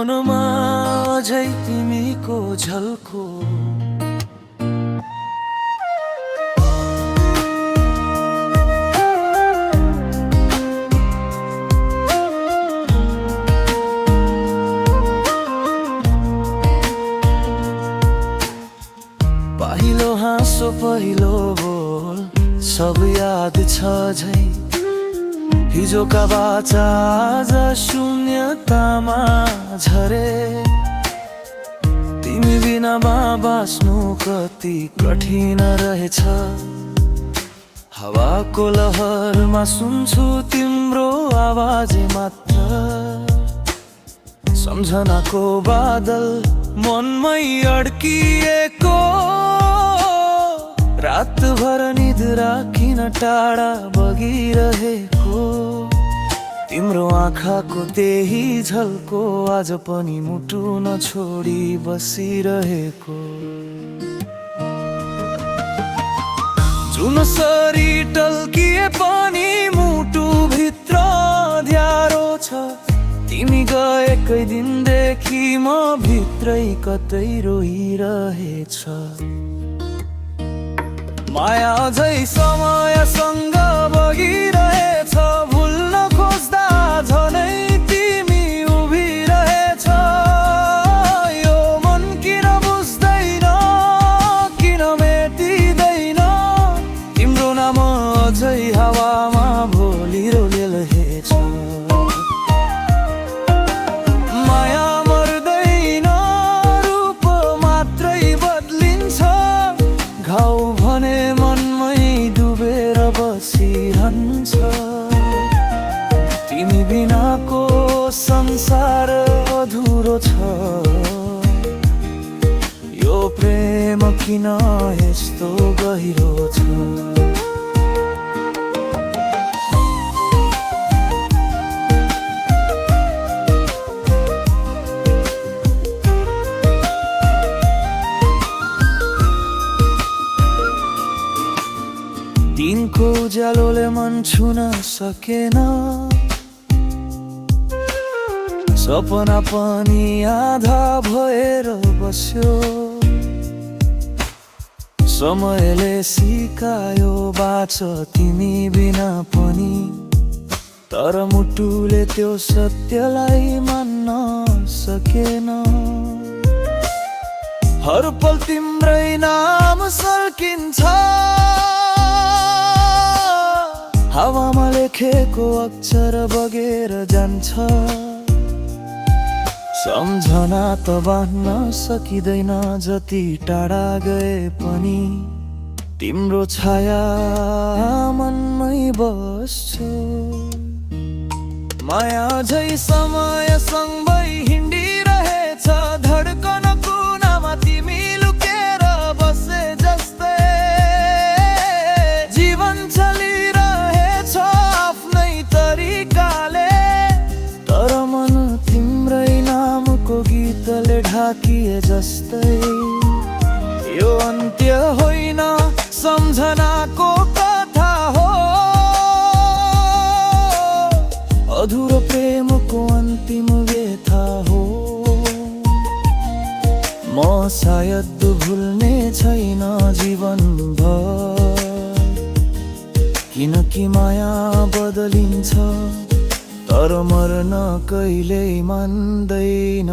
मनमा अझै तिमीको झल्को। पहिलो हाँसो पहिलो बोल सब याद छ झै, हिजोका बाचा आज शून्यतामा झरे। तिमी बिना बाँच्नु कति कठिन रहेछ, हावाको लहरमा सुन्छु तिम्रो आवाज मात्र। सम्झनाको बादल मनमै अड्किएको, रातभर निद्रा किन टाढा बगिरहेको। तिम्रो आँखाको त्यही झल्को आज पनि मुटु नछोडी बसिरहेको। जुनसरी टल्किए पनि मुटु भित्र ध्यारो छ। तिमी गएकै दिनदेखि म भित्रै कतै रोइरहेछ। माया अझै समयसँग बगिरहेछ, भुल्न खोज्दा झनै तिमी उभिरहेछ। यो मन किन बुझ्दैन, किन मेटिँदैन, तिम्रो नाम अझै हावामा बोलिरहेछ। माया मर्दैन, रूप मात्रै बदलिन्छ, घाउ भने मनमै डुबेर बसिरहन्छ। तिमी बिनाको संसार अधुरो छ, यो प्रेम किन यस्तो गहिरो छ। दिनको उज्यालोले मन छुन सकेन, सपना पनि आधा भएर बस्यो। समयले सिकायो बाँच तिमी बिना पनि, तर मुटुले त्यो सत्यलाई मान्न सकेन। हर पल तिम्रै नाम सल्किन्छ, हावामा लेखेको अक्षर बगेर जान्छ। सम्झना त बाँध्न सकिँदैन, जति टाढा गए पनि तिम्रो छाया मनमै बस्छु। माया अझै समयसँगै हिँडिरहेछ, धड्कन कुनामा तिमी लुकेर बसे जस्तै। जीवन चलिरहेछ आफ्नै तरिकाले, तर मन तिम्रै नामको गीतले ढाकिए जस्तै। यो अन्त्य होइन, सम्झनाको कथा हो, अधुरो प्रेमको अन्तिम व्यथा हो। म सायद भुल्ने छैन जीवनभर, किनकि माया बदलिन्छ, तर मर्न कहिल्यै मान्दैन।